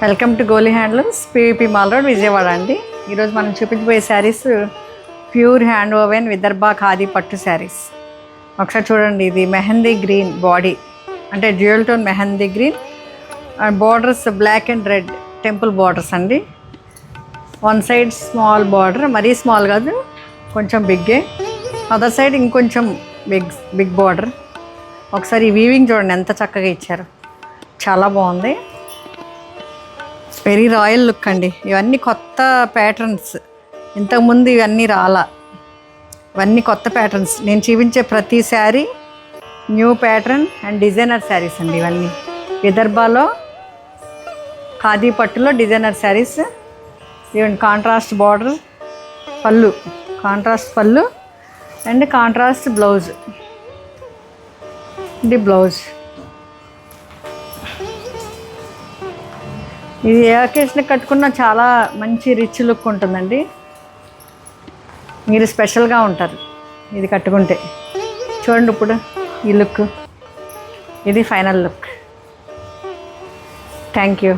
Welcome to Goli handlooms, PVP mall road, Vijayawada అండి. ఈరోజు మనం చూపించబోయే saris pure hand woven Vidarbha khadi పట్టు శారీస్. ఒకసారి చూడండి, ఇది మెహందీ గ్రీన్ బాడీ, అంటే dual tone mehndi green and borders black and red temple borders అండి. వన్ సైడ్ స్మాల్ బార్డర్, మరీ స్మాల్ కాదు, కొంచెం బిగ్గే. అదర్ సైడ్ ఇంకొంచెం బిగ్ బార్డర్. ఒకసారి ఈ వీవింగ్ చూడండి ఎంత చక్కగా ఇచ్చారు, చాలా బాగుంది. వెరీ రాయల్ లుక్ అండి. ఇవన్నీ కొత్త ప్యాటర్న్స్, ఇంతకుముందు ఇవన్నీ రాలా, ఇవన్నీ కొత్త ప్యాటర్న్స్. నేను చూపించే ప్రతి sari new pattern and designer saris అండి. ఇవన్నీ విదర్భలో ఖాదీ పట్టులో డిజైనర్ శారీస్. ఇవన్నీ కాంట్రాస్ట్ బార్డర్, పళ్ళు కాంట్రాస్ట్ పళ్ళు అండ్ కాంట్రాస్ట్ బ్లౌజ్. ఇది బ్లౌజ్. ఇది ఏ అకేషన్కి కట్టుకున్నా చాలా మంచి రిచ్ లుక్ ఉంటుందండి. మీరు స్పెషల్గా ఉంటారు ఇది కట్టుకుంటే. చూడండి ఇప్పుడు ఈ లుక్, ఇది ఫైనల్ లుక్. Thank you.